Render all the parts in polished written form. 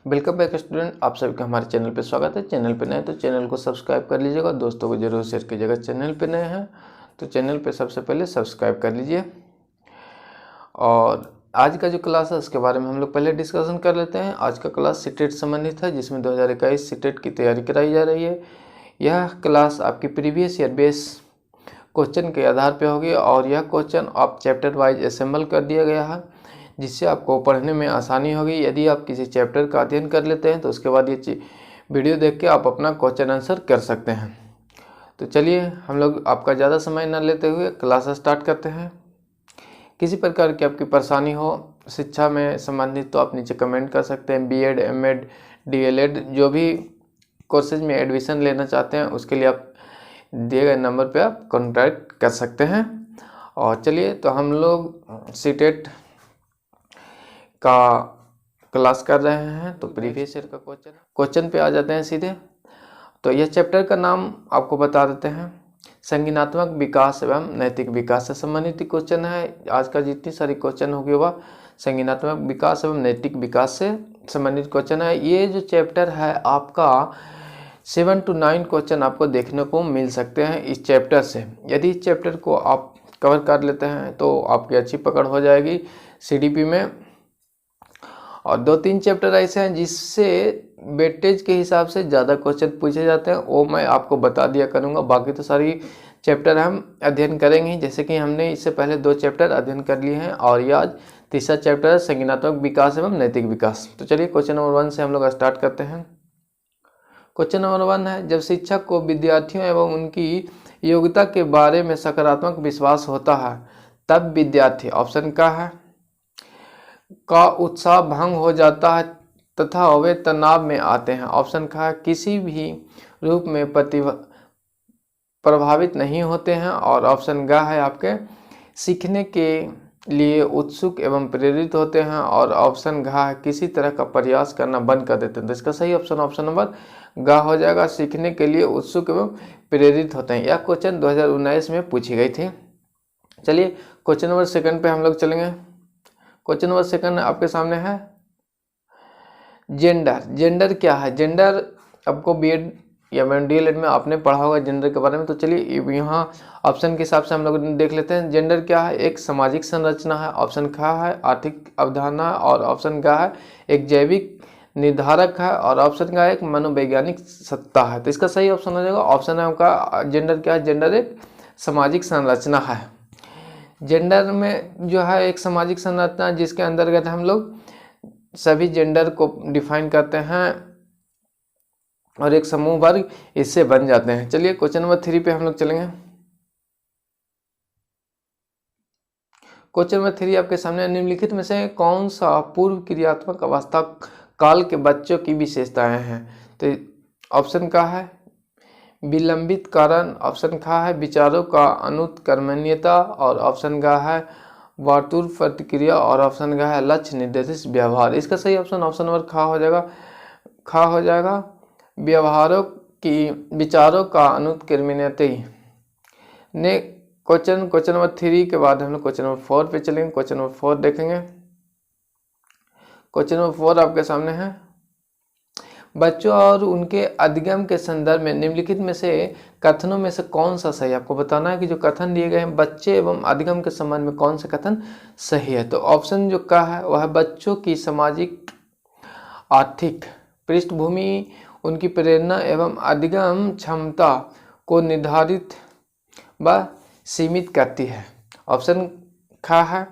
Welcome back student, आप सभी का हमारे चैनल पे स्वागत है। चैनल पे नए तो चैनल को सब्सक्राइब कर लीजिएगा, दोस्तों को जरूर शेयर कीजिएगा। चैनल पे नए हैं तो चैनल पे सबसे पहले सब्सक्राइब कर लीजिए। और आज का जो क्लास है उसके बारे में हम लोग पहले डिस्कशन कर लेते हैं। आज का क्लास सीटेट संबंधित है, जिसमें 2021 सीटेट की तैयारी कराई जा रही है। यह क्लास आपकी प्रीवियस ईयर बेस क्वेश्चन के आधार पर होगी और यह क्वेश्चन आप चैप्टर वाइज असेंबल कर दिया गया है, जिससे आपको पढ़ने में आसानी होगी। यदि आप किसी चैप्टर का अध्ययन कर लेते हैं तो उसके बाद ये वीडियो देख के आप अपना क्वेश्चन आंसर कर सकते हैं। तो चलिए हम लोग आपका ज़्यादा समय न लेते हुए क्लास स्टार्ट करते हैं। किसी प्रकार की आपकी परेशानी हो शिक्षा में संबंधित तो आप नीचे कमेंट कर सकते हैं। बीएड, एमएड, डीएलएड जो भी कोर्सेज में एडमिशन लेना चाहते हैं उसके लिए आप दिए गए नंबर पे आप कॉन्टैक्ट कर सकते हैं। और चलिए तो हम लोग सीटेट का क्लास कर रहे हैं। तो प्रीवियस ईयर का क्वेश्चन पे आ जाते हैं सीधे। तो यह चैप्टर का नाम आपको बता देते हैं, संज्ञानात्मक विकास एवं नैतिक विकास से संबंधित क्वेश्चन है। आज का जितनी सारी क्वेश्चन होगी वह संज्ञानात्मक विकास एवं नैतिक विकास से संबंधित क्वेश्चन है। ये जो चैप्टर है आपका 7 to 9 क्वेश्चन आपको देखने को मिल सकते हैं इस चैप्टर से। यदि इस चैप्टर को आप कवर कर लेते हैं तो आपकी अच्छी पकड़ हो जाएगी सीडीपी में। और 2-3 चैप्टर ऐसे हैं जिससे वेटेज के हिसाब से ज़्यादा क्वेश्चन पूछे जाते हैं, वो मैं आपको बता दिया करूँगा। बाकी तो सारी चैप्टर हम अध्ययन करेंगे, जैसे कि हमने इससे पहले 2 चैप्टर अध्ययन कर लिए हैं और ये आज तीसरा चैप्टर है संज्ञानात्मक विकास एवं नैतिक विकास। तो चलिए क्वेश्चन नंबर 1 से हम लोग स्टार्ट करते हैं। क्वेश्चन नंबर 1 है, जब शिक्षक को विद्यार्थियों एवं उनकी योग्यता के बारे में सकारात्मक विश्वास होता है तब विद्यार्थी ऑप्शन का उत्साह भंग हो जाता है तथा वे तनाव में आते हैं। ऑप्शन का किसी भी रूप में प्रभावित नहीं होते हैं। और ऑप्शन ग है आपके सीखने के लिए उत्सुक एवं प्रेरित होते हैं। और ऑप्शन घ है किसी तरह का प्रयास करना बंद कर देते हैं। तो इसका सही ऑप्शन नंबर ग हो जाएगा, सीखने के लिए उत्सुक एवं प्रेरित होते हैं। यह क्वेश्चन 2019 में पूछी गई थी। चलिए क्वेश्चन नंबर 2 पे हम लोग चलेंगे। क्वेश्चन नंबर 2 आपके सामने है जेंडर। जेंडर क्या है? जेंडर आपको बीएड या डीएलएड में आपने पढ़ा होगा जेंडर के बारे में। तो चलिए यहाँ ऑप्शन के हिसाब से हम लोग देख लेते हैं। जेंडर क्या है? एक सामाजिक संरचना है। ऑप्शन ख है आर्थिक अवधारणा है। और ऑप्शन ग है एक जैविक निर्धारक है। और ऑप्शन ग एक मनोवैज्ञानिक सत्ता है। तो इसका सही ऑप्शन हो जाएगा ऑप्शन है आपका जेंडर क्या है? जेंडर एक सामाजिक संरचना है। जेंडर में जो है एक सामाजिक संरचना जिसके अंतर्गत हम लोग सभी जेंडर को डिफाइन करते हैं और एक समूह वर्ग इससे बन जाते हैं। चलिए क्वेश्चन नंबर 3 पे हम लोग चलेंगे। क्वेश्चन नंबर 3 आपके सामने, निम्नलिखित में से कौन सा पूर्व क्रियात्मक अवस्था काल के बच्चों की विशेषताएं हैं? तो ऑप्शन का है विलंबित कारण। ऑप्शन खा है विचारों का अनुत्क्रमणीयता। और ऑप्शन गा है वातुर प्रतिक्रिया। और ऑप्शन गा है लक्ष्य निर्देशित व्यवहार। इसका सही ऑप्शन नंबर खा हो जाएगा व्यवहारों की विचारों का अनुत्क्रमणीयता। ने क्वेश्चन नंबर 3 के बाद हम लोग क्वेश्चन नंबर 4 पे चलेंगे। क्वेश्चन नंबर 4 देखेंगे। क्वेश्चन नंबर 4 आपके सामने है, बच्चों और उनके अधिगम के संदर्भ में निम्नलिखित में से कथनों में से कौन सा सही? आपको बताना है कि जो कथन दिए गए हैं बच्चे एवं अधिगम के संबंध में कौन सा कथन सही है। तो ऑप्शन जो का है वह बच्चों की सामाजिक आर्थिक पृष्ठभूमि उनकी प्रेरणा एवं अधिगम क्षमता को निर्धारित व सीमित करती है। ऑप्शन खा है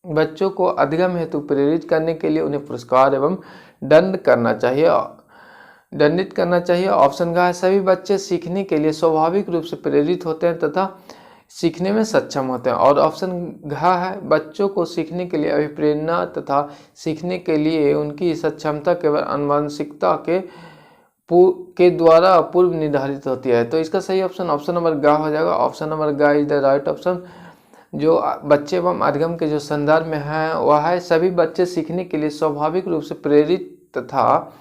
बच्चों को अधिगम हेतु प्रेरित करने के लिए उन्हें पुरस्कार एवं दंडित करना चाहिए। ऑप्शन का है सभी बच्चे सीखने के लिए स्वाभाविक रूप से प्रेरित होते हैं तथा सीखने में सक्षम होते हैं। और ऑप्शन घ है बच्चों को सीखने के लिए अभिप्रेरणा तथा सीखने के लिए उनकी सक्षमता केवल आनुवंशिकता के द्वारा पूर्व निर्धारित होती है। तो इसका सही ऑप्शन नंबर ग हो जाएगा। ऑप्शन नंबर ग इज द राइट ऑप्शन। जो बच्चे एवं अधिगम के जो संदर्भ में है वह है सभी बच्चे सीखने के लिए स्वाभाविक रूप से प्रेरित तथा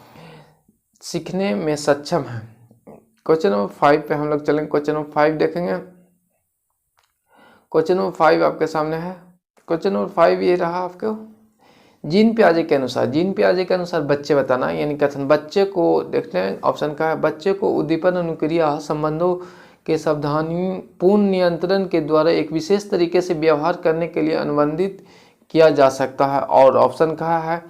सीखने में सक्षम है। क्वेश्चन नंबर 5 पे हम लोग चलेंगे। क्वेश्चन नंबर 5 देखेंगे। क्वेश्चन नंबर 5 आपके सामने है। क्वेश्चन नंबर 5 ये रहा आपको, जीन पियाजे के अनुसार बच्चे बताना, यानी कथन बच्चे को देखते हैं ऑप्शन का है, बच्चे को उद्दीपन अनुक्रिया संबंधों के सावधानीपूर्ण नियंत्रण के द्वारा एक विशेष तरीके से व्यवहार करने के लिए अनुबंधित किया जा सकता है। और ऑप्शन कहा है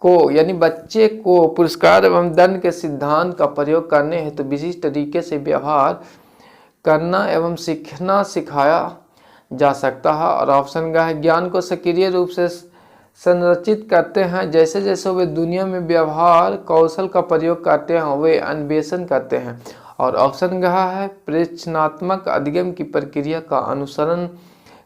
को, यानी बच्चे को पुरस्कार एवं दंड के सिद्धांत का प्रयोग करने हेतु विशिष्ट तरीके से व्यवहार करना एवं सीखना सिखाया जा सकता है। और ऑप्शन का है ज्ञान को सक्रिय रूप से संरचित करते हैं, जैसे जैसे वे दुनिया में व्यवहार कौशल का प्रयोग करते हैं वे अन्वेषण करते हैं। और ऑप्शन कहा है प्रेक्षणात्मक अधिगम की प्रक्रिया का अनुसरण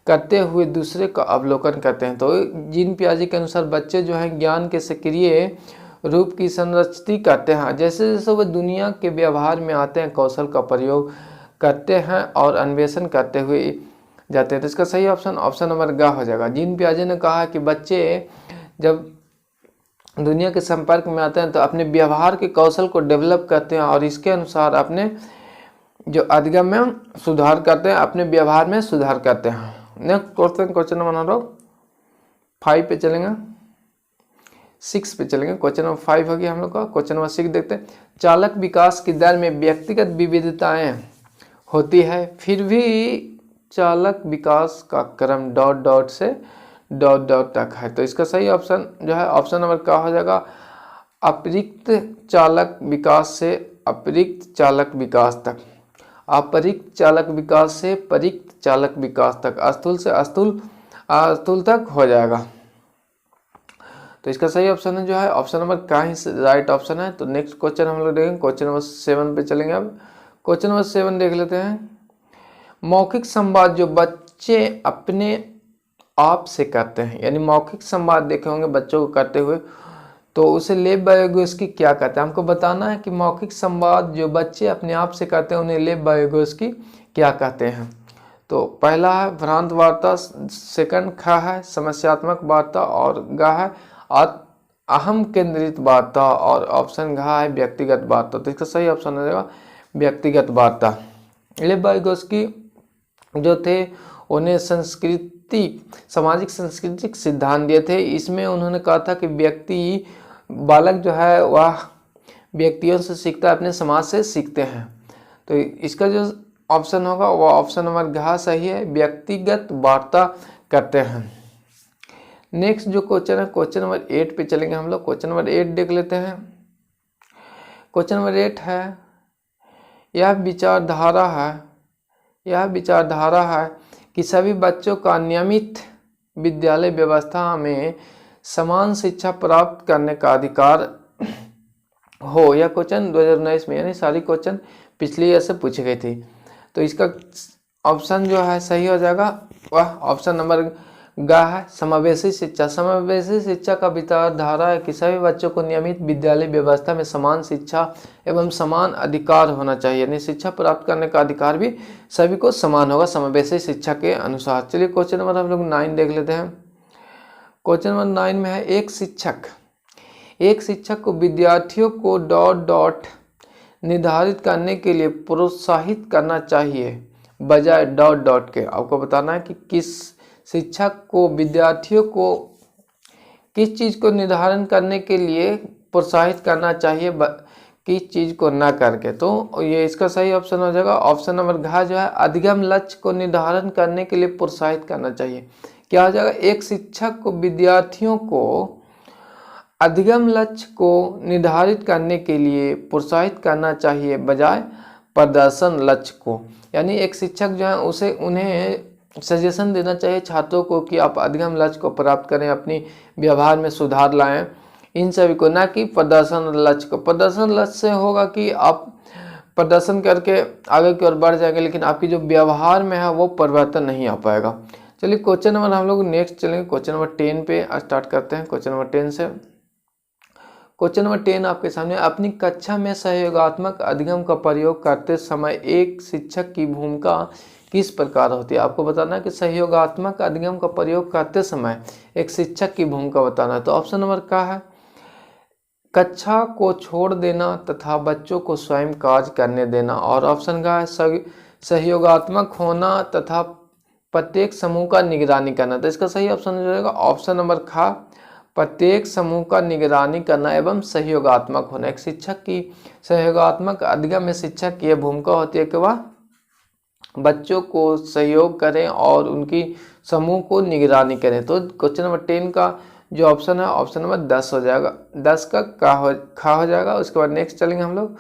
करते हुए दूसरे का अवलोकन करते हैं। तो जीन पियाजे के अनुसार बच्चे जो हैं ज्ञान के सक्रिय रूप की संरचित करते हैं, जैसे जैसे वे दुनिया के व्यवहार में आते हैं कौशल का प्रयोग करते हैं और अन्वेषण करते हुए जाते हैं। तो इसका सही ऑप्शन नंबर ग हो जाएगा। जीन पियाजे ने कहा कि बच्चे जब दुनिया के संपर्क में आते हैं तो अपने व्यवहार के कौशल को डेवलप करते हैं और इसके अनुसार अपने जो अधिगम में सुधार करते हैं, अपने व्यवहार में सुधार करते हैं। नेक्स्ट क्वेश्चन नंबर 5 पे चलेंगे, 6 पे चलेंगे। क्वेश्चन नंबर 5 हो गया हम लोग का। क्वेश्चन नंबर 6 देखते हैं। चालक विकास की दर में व्यक्तिगत विविधताएं होती है, फिर भी चालक विकास का क्रम ... से ... तक है। तो इसका सही ऑप्शन जो है ऑप्शन नंबर क्या हो जाएगा, अपरिक्त चालक विकास से अपरिक्त चालक विकास तक, अपरिक्त चालक विकास से परिक्त चालक विकास तक, अस्थूल से अस्थूल तक हो जाएगा। तो इसका सही ऑप्शन है जो है ऑप्शन नंबर का ही राइट ऑप्शन है। तो नेक्स्ट क्वेश्चन हम लोग देखेंगे, क्वेश्चन नंबर 7 पे चलेंगे। अब क्वेश्चन नंबर 7 देख लेते हैं। मौखिक संवाद जो बच्चे अपने आप से करते हैं, यानी मौखिक संवाद देखे होंगे बच्चों को करते हुए, तो उसे लेब बायोगोस्की क्या कहते हैं। हमको बताना है कि मौखिक संवाद जो बच्चे अपने आप से करते हैं उन्हें लेब बायोगोस्की क्या कहते हैं। तो पहला है भ्रांत वार्ता, सेकंड ख है समस्यात्मक वार्ता, और ग है अहम केंद्रित वार्ता, और ऑप्शन घ है व्यक्तिगत वार्ता। तो इसका सही ऑप्शन हो जाएगा व्यक्तिगत वार्ता। लेब बायोगोस्की जो थे उन्हें सामाजिक सांस्कृतिक सिद्धांत दिए थे। इसमें उन्होंने कहा था कि बालक जो है वह व्यक्तियों से सीखता है, अपने समाज से सीखते हैं। तो इसका जो ऑप्शन होगा वह ऑप्शन नंबर घ सही है, व्यक्तिगत वार्ता करते हैं। नेक्स्ट जो क्वेश्चन है क्वेश्चन नंबर 8 पे चलेंगे हम लोग। क्वेश्चन नंबर 8 देख लेते हैं। क्वेश्चन नंबर 8 है, यह विचारधारा है कि सभी बच्चों का नियमित विद्यालय व्यवस्था में समान शिक्षा प्राप्त करने का अधिकार हो। यह क्वेश्चन 2019 में, यानी सारी क्वेश्चन पिछले ईयर से पूछी गई थी। तो इसका ऑप्शन जो है सही हो जाएगा वह ऑप्शन नंबर ग है समावेशी शिक्षा। समावेशी शिक्षा का विचारधारा है कि सभी बच्चों को नियमित विद्यालय व्यवस्था में समान शिक्षा एवं समान अधिकार होना चाहिए, यानी शिक्षा प्राप्त करने का अधिकार भी सभी को समान होगा समावेशी शिक्षा के अनुसार। चलिए क्वेश्चन नंबर हम लोग 9 देख लेते हैं। क्वेश्चन नंबर 9 में है, एक शिक्षक को विद्यार्थियों को ... निर्धारित करने के लिए प्रोत्साहित करना चाहिए बजाय ... के। आपको बताना है कि किस शिक्षक को विद्यार्थियों को किस चीज़ को निर्धारण करने के लिए प्रोत्साहित करना चाहिए किस चीज़ को ना करके। तो ये इसका सही ऑप्शन हो जाएगा ऑप्शन नंबर घ जो है अधिगम लक्ष्य को निर्धारण करने के लिए प्रोत्साहित करना चाहिए। क्या हो जाएगा, एक शिक्षक को विद्यार्थियों को अधिगम लक्ष्य को निर्धारित करने के लिए प्रोत्साहित करना चाहिए बजाय प्रदर्शन लक्ष्य को। यानी एक शिक्षक जो है उन्हें सजेशन देना चाहिए छात्रों को कि आप अधिगम लक्ष्य को प्राप्त करें, अपनी व्यवहार में सुधार लाएं, इन सभी को, ना कि प्रदर्शन लक्ष्य को। प्रदर्शन लक्ष्य से होगा कि आप प्रदर्शन करके आगे की ओर बढ़ जाएंगे, लेकिन आपकी जो व्यवहार में है वो परिवर्तन नहीं आ पाएगा। चलिए क्वेश्चन नंबर हम लोग नेक्स्ट चलेंगे, क्वेश्चन नंबर 10 पे स्टार्ट करते हैं। क्वेश्चन नंबर 10 से क्वेश्चन नंबर 10 आपके सामने, अपनी कक्षा में सहयोगात्मक अधिगम का प्रयोग करते समय एक शिक्षक की भूमिका किस प्रकार होती है। आपको बताना है कि सहयोगात्मक अधिगम का प्रयोग करते समय एक शिक्षक की भूमिका बताना है। तो ऑप्शन नंबर क्या है, कक्षा को छोड़ देना तथा बच्चों को स्वयं कार्य करने देना, और ऑप्शन का है सहयोगात्मक होना तथा प्रत्येक समूह का निगरानी करना। तो इसका सही ऑप्शन हो जाएगा ऑप्शन नंबर ख प्रत्येक समूह का निगरानी करना एवं सहयोगात्मक होना। एक शिक्षक की सहयोगात्मक अधिगम में शिक्षक की यह भूमिका होती है कि वह बच्चों को सहयोग करें और उनकी समूह को निगरानी करें। तो क्वेश्चन नंबर 10 का जो ऑप्शन है ऑप्शन नंबर 10 हो जाएगा, 10 का खा हो जाएगा। उसके बाद नेक्स्ट चलेंगे हम लोग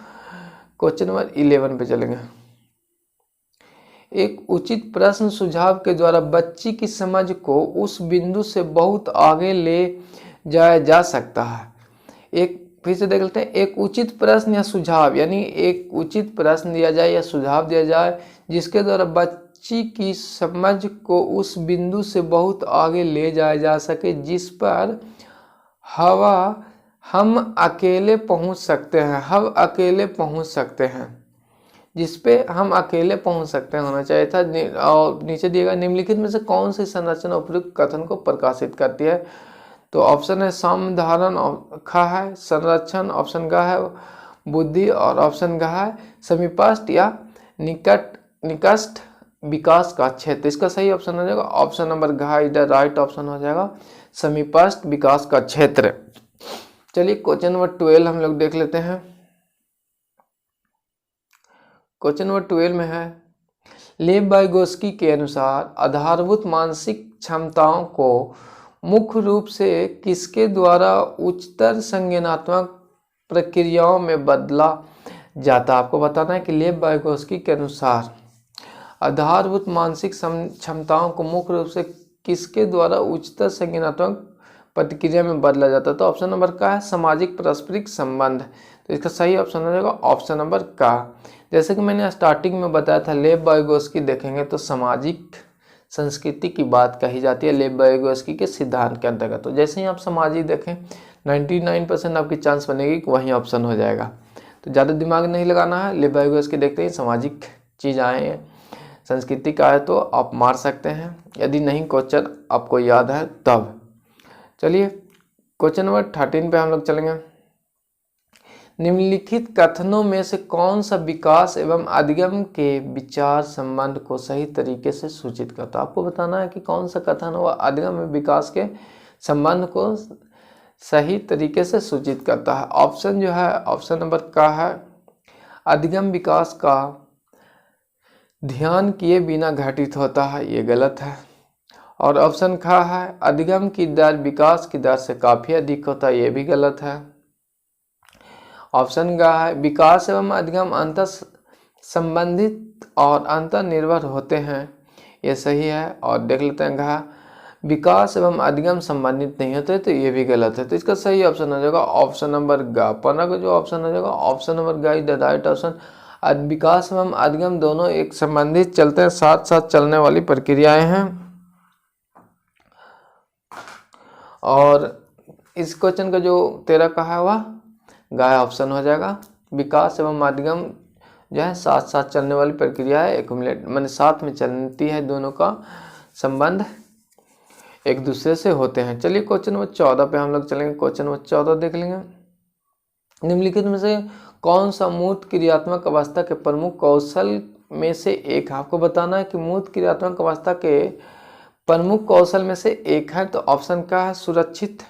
क्वेश्चन नंबर 11 पे चलेंगे। एक उचित प्रश्न सुझाव के द्वारा बच्ची की समझ को उस बिंदु से बहुत आगे ले जाया जा सकता है। एक फिर से देख लेते हैं, एक उचित प्रश्न या सुझाव, यानी एक उचित प्रश्न दिया जाए या सुझाव दिया जाए जिसके द्वारा बच्ची की समझ को उस बिंदु से बहुत आगे ले जाया जा सके जिस पर हम अकेले पहुंच सकते हैं, हम अकेले पहुंच सकते हैं, जिस पे हम अकेले पहुंच सकते हैं होना चाहिए था। और नीचे दिएगा निम्नलिखित में से कौन सी संरचना उपयुक्त कथन को प्रकाशित करती है। तो ऑप्शन है सामधारण, खा है संरक्षण, ऑप्शन ग है बुद्धि और ऑप्शन ग है समीपस्थ या निकट विकास का क्षेत्र। इसका सही ऑप्शन हो जाएगा ऑप्शन नंबर घ, इधर राइट ऑप्शन हो जाएगा समीपस्थ विकास का क्षेत्र। चलिए क्वेश्चन नंबर 12 हम लोग देख लेते हैं। क्वेश्चन नंबर 12 में है, लेव वाइगोस्की के अनुसार आधारभूत मानसिक क्षमताओं को मुख्य रूप से किसके द्वारा उच्चतर संज्ञानात्मक प्रक्रियाओं में बदला जाता है। आपको बताना है कि लेव वाइगोस्की के अनुसार आधारभूत मानसिक क्षमताओं को मुख्य रूप से किसके द्वारा उच्चतर संज्ञानात्मक प्रतिक्रिया में बदला जाता है। तो ऑप्शन नंबर का है सामाजिक पारस्परिक संबंध। तो इसका सही ऑप्शन हो जाएगा ऑप्शन नंबर का। जैसे कि मैंने स्टार्टिंग में बताया था, लेव वाइगोस्की देखेंगे तो सामाजिक संस्कृति की बात कही जाती है लेव वाइगोस्की के सिद्धांत के अंतर्गत। तो जैसे ही आप सामाजिक देखें 99% आपकी चांस बनेगी कि वही ऑप्शन हो जाएगा। तो ज़्यादा दिमाग नहीं लगाना है, लेव वाइगोस्की देखते ही सामाजिक चीज़ आए, संस्कृति का है तो आप मार सकते हैं, यदि नहीं क्वेश्चन आपको याद है तब। चलिए क्वेश्चन नंबर 13 पे हम लोग चलेंगे। निम्नलिखित कथनों में से कौन सा विकास एवं अधिगम के विचार संबंध को सही तरीके से सूचित करता है। आपको बताना है कि कौन सा कथन वह अधिगम एवं विकास के संबंध को सही तरीके से सूचित करता है। ऑप्शन जो है ऑप्शन नंबर का है अधिगम विकास का ध्यान किए बिना घटित होता है, ये गलत है। और ऑप्शन खा है अधिगम की दर विकास की दर से काफ़ी अधिक होता है, ये भी गलत है। ऑप्शन गा है विकास एवं अधिगम अंतर संबंधित और अंतर निर्भर होते हैं, ये सही है। और देख लेते हैं घा विकास एवं अधिगम संबंधित नहीं होते, तो ये भी गलत है। तो इसका सही ऑप्शन हो जाएगा ऑप्शन नंबर ग। 15 का जो ऑप्शन हो जाएगा ऑप्शन नंबर ग इज द राइट ऑप्शन। विकास एवं अधिगम दोनों एक संबंधित चलते हैं, साथ साथ चलने वाली प्रक्रियाएं हैं। और इस क्वेश्चन का जो 13 का है वह गाय ऑप्शन हो जाएगा। विकास एवं अधिगम जो है साथ साथ चलने वाली प्रक्रिया है, एक्युमुलेट माने साथ में चलती है, दोनों का संबंध एक दूसरे से होते हैं। चलिए क्वेश्चन नंबर 14 पे हम लोग चलेंगे। क्वेश्चन नंबर 14 देख लेंगे। निम्नलिखित में से कौन सा मूर्त क्रियात्मक अवस्था के प्रमुख कौशल में से एक है। आपको बताना है कि मूर्त क्रियात्मक अवस्था के प्रमुख कौशल में से एक है। तो ऑप्शन का है सुरक्षित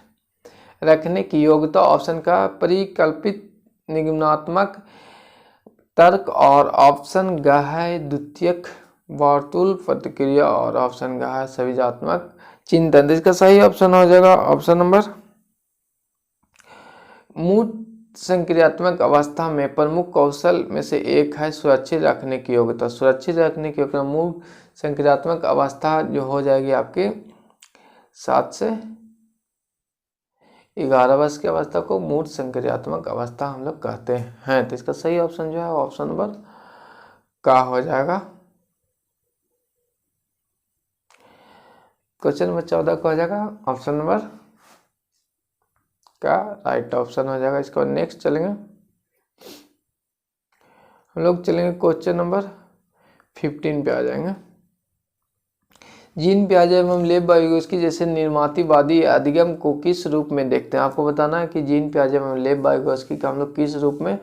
रखने की योग्यता, ऑप्शन का परिकल्पित निगमनात्मक तर्क, और ऑप्शन ग है द्वितीयक वार्तुल प्रतिक्रिया, और ऑप्शन ग है सविजात्मक चिंतन। इसका सही ऑप्शन हो जाएगा ऑप्शन नंबर मूर्त संक्रियात्मक अवस्था में प्रमुख कौशल में से एक है सुरक्षित रखने की योग्यता। सुरक्षित रखने की योग्यता मूर्त संक्रियात्मक अवस्था जो हो जाएगी आपके 7 से 11 वर्ष की अवस्था को मूर्त संक्रियात्मक अवस्था हम लोग कहते हैं। तो इसका सही ऑप्शन जो है ऑप्शन नंबर का हो जाएगा। क्वेश्चन नंबर 14 का हो जाएगा ऑप्शन नंबर का राइट ऑप्शन हो जाएगा। इसको नेक्स्ट चलेंगे हम लोग, चलेंगे क्वेश्चन नंबर 15 पे आ जाएंगे। जीन पियाजे एवं लेव वाइगोस्की जैसे निर्मातिवादी अधिगम को किस रूप में देखते हैं। आपको बताना है कि जीन पियाजे एवं लेव वाइगोस्की का हम लोग किस रूप में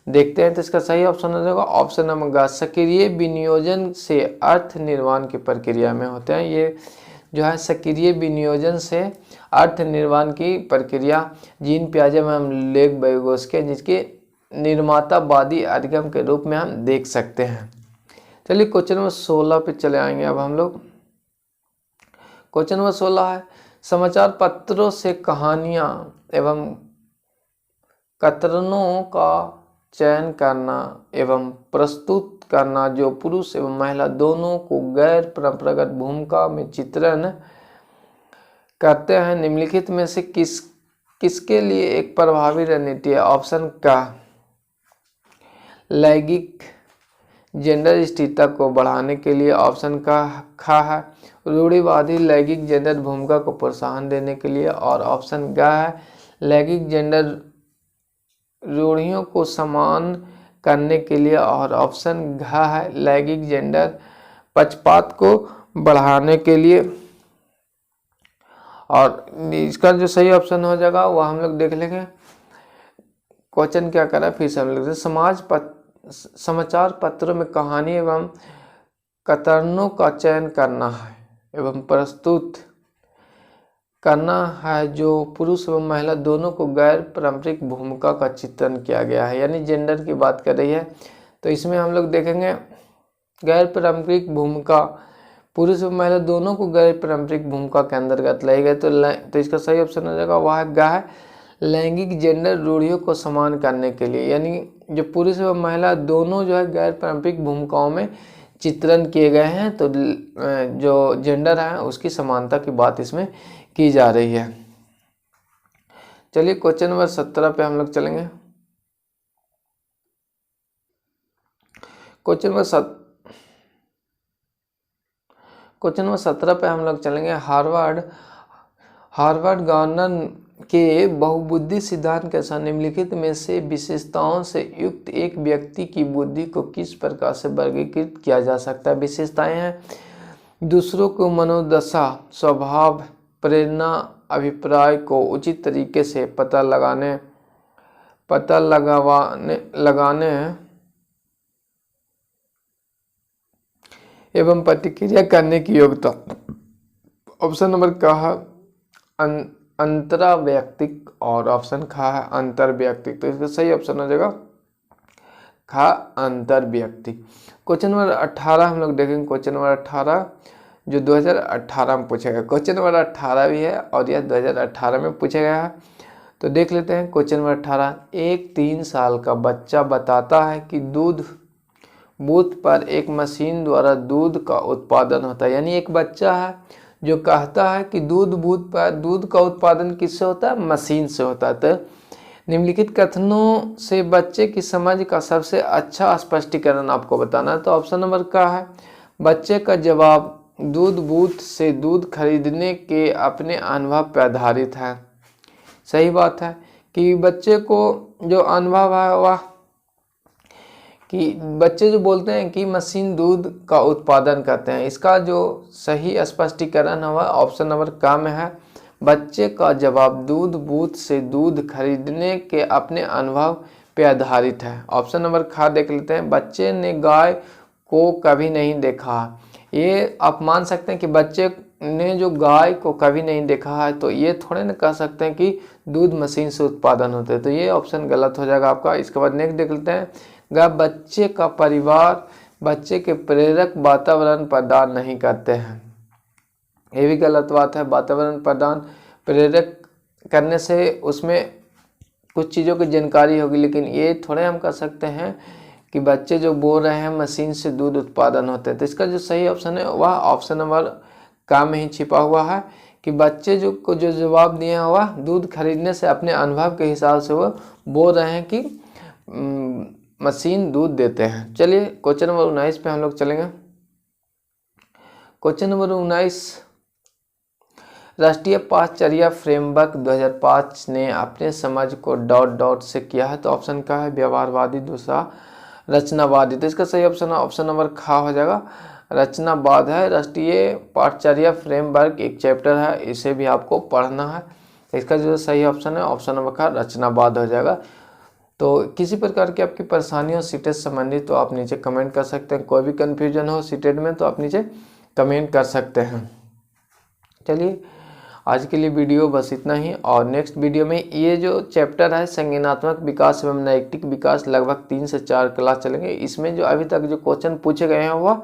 देखते हैं। तो इसका सही ऑप्शन हो जाएगा ऑप्शन नंबर ग सक्रिय विनियोजन से अर्थ निर्माण की प्रक्रिया में होते हैं। ये जो है सक्रिय विनियोजन से अर्थ निर्माण की प्रक्रिया जीन पियाजे में हम लेव वाइगोस्की जिसके निर्मातावादी अधिगम के रूप में हम देख सकते हैं। चलिए क्वेश्चन नंबर 16 पे चले आएंगे अब हम लोग। क्वेश्चन नंबर 16 है, समाचार पत्रों से कहानियां एवं कतरनों का चयन करना एवं प्रस्तुत करना जो पुरुष एवं महिला दोनों को गैर परंपरागत भूमिका में चित्रण करते हैं, निम्नलिखित में से किसके लिए एक प्रभावी रणनीति है? ऑप्शन का लैंगिक जेंडर स्थिरता को बढ़ाने के लिए, ऑप्शन का खा है रूढ़िवादी लैंगिक जेंडर भूमिका को प्रोत्साहन देने के लिए, और ऑप्शन ग है लैंगिक जेंडर रूढ़ियों को समान करने के लिए, और ऑप्शन घ है लैंगिक जेंडर पक्षपात को बढ़ाने के लिए। और इसका जो सही ऑप्शन हो जाएगा वह हम लोग देख लेंगे। क्वेश्चन क्या करा फिर से हम लोग समाचार पत्रों में कहानी एवं कतरनों का चयन करना है एवं प्रस्तुत करना है जो पुरुष एवं महिला दोनों को गैर पारंपरिक भूमिका का चित्रण किया गया है, यानी जेंडर की बात कर रही है। तो इसमें हम लोग देखेंगे गैर पारंपरिक भूमिका, पुरुष एवं महिला दोनों को गैर पारंपरिक भूमिका के अंतर्गत लाई गई। तो इसका सही ऑप्शन हो जाएगा वह है ग है लैंगिक जेंडर रूढ़ियों को समान करने के लिए, यानी जो पुरुष एवं महिला दोनों जो है गैर पारंपरिक भूमिकाओं में चित्रण किए गए हैं, तो जो जेंडर है उसकी समानता की बात इसमें की जा रही है। चलिए क्वेश्चन नंबर 17 पे हम लोग चलेंगे। क्वेश्चन नंबर 17 पे हम लोग चलेंगे। हार्वर्ड गवर्नर के बहुबुद्धि सिद्धांत के अनुसार निम्नलिखित में से विशेषताओं से युक्त एक व्यक्ति की बुद्धि को किस प्रकार से वर्गीकृत किया जा सकता है? विशेषताएं हैं दूसरों को मनोदशा, स्वभाव, प्रेरणा, अभिप्राय को उचित तरीके से पता लगाने एवं प्रतिक्रिया करने की योग्यता। ऑप्शन नंबर का है अंतरावैयक्तिक और ऑप्शन खा है अंतर्वैयक्तिक। तो इसका सही ऑप्शन हो जाएगा खा अंतर्वैयक्तिक। क्वेश्चन नंबर 18 हम लोग देखेंगे। क्वेश्चन नंबर 18 जो 2018 में पूछा गया, क्वेश्चन नंबर 18 भी है और यह 2018 में पूछा गया है। तो देख लेते हैं क्वेश्चन नंबर 18। एक 3 साल का बच्चा बताता है कि दूध बूथ पर एक मशीन द्वारा दूध का उत्पादन होता है, यानी एक बच्चा है जो कहता है कि दूध बूथ पर दूध का उत्पादन किससे होता है? मशीन से होता है। तो निम्नलिखित कथनों से बच्चे की समझ का सबसे अच्छा स्पष्टीकरण आपको बताना है। तो ऑप्शन नंबर का है बच्चे का जवाब दूध बूथ से दूध खरीदने के अपने अनुभव पर आधारित है। सही बात है कि बच्चे को जो अनुभव है वह कि बच्चे जो बोलते हैं कि मशीन दूध का उत्पादन करते हैं, इसका जो सही स्पष्टीकरण है ऑप्शन नंबर का में है बच्चे का जवाब दूध बूथ से दूध खरीदने के अपने अनुभव पे आधारित है। ऑप्शन नंबर खा देख लेते हैं। बच्चे ने गाय को कभी नहीं देखा, ये आप मान सकते हैं कि बच्चे ने जो गाय को कभी नहीं देखा है, तो ये थोड़े ना कह सकते हैं कि दूध मशीन से उत्पादन होते हैं। तो ये ऑप्शन गलत हो जाएगा आपका। इसके बाद नेक्स्ट देख लेते हैं। बच्चे का परिवार बच्चे के प्रेरक वातावरण प्रदान नहीं करते हैं, ये भी गलत बात है। वातावरण प्रदान प्रेरक करने से उसमें कुछ चीज़ों की जानकारी होगी, लेकिन ये थोड़े हम कर सकते हैं कि बच्चे जो बोल रहे हैं मशीन से दूध उत्पादन होते हैं। तो इसका जो सही ऑप्शन है वह ऑप्शन नंबर का में ही छिपा हुआ है कि बच्चे को जो जवाब दिए हैं वह दूध खरीदने से अपने अनुभव के हिसाब से वो बोल रहे हैं कि मशीन दूध देते हैं। चलिए क्वेश्चन नंबर 19 पे हम लोग चलेंगे। क्वेश्चन नंबर 19 राष्ट्रीय पाठचर्या फ्रेमवर्क 2005 ने अपने समझ को डॉट से किया है। तो ऑप्शन का है व्यवहारवादी, दूसरा रचनावादी। तो इसका सही ऑप्शन ऑप्शन नंबर खा हो जाएगा, रचनावाद है। राष्ट्रीय पाठचर्या फ्रेमवर्क एक चैप्टर है, इसे भी आपको पढ़ना है। तो इसका जो सही ऑप्शन है ऑप्शन नंबर का रचनावाद हो जाएगा। तो किसी प्रकार की आपकी परेशानी हो सीटेट संबंधित तो आप नीचे कमेंट कर सकते हैं। कोई भी कन्फ्यूजन हो सीटेट में तो आप नीचे कमेंट कर सकते हैं। चलिए आज के लिए वीडियो बस इतना ही, और नेक्स्ट वीडियो में ये जो चैप्टर है संज्ञानात्मक विकास एवं नैतिक विकास लगभग 3 से 4 क्लास चलेंगे। इसमें जो अभी तक जो क्वेश्चन पूछे गए हैं वह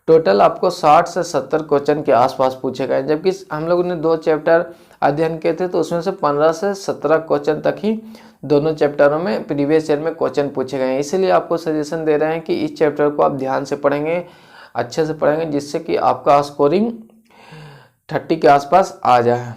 टोटल आपको 60 से 70 क्वेश्चन के आसपास पूछे गए, जबकि हम लोगों ने 2 चैप्टर अध्ययन किए थे तो उसमें से 15 से 17 क्वेश्चन तक ही दोनों चैप्टरों में प्रीवियस ईयर में क्वेश्चन पूछे गए हैं। इसीलिए आपको सजेशन दे रहे हैं कि इस चैप्टर को आप ध्यान से पढ़ेंगे, अच्छे से पढ़ेंगे, जिससे कि आपका स्कोरिंग 30 के आसपास आ जाए।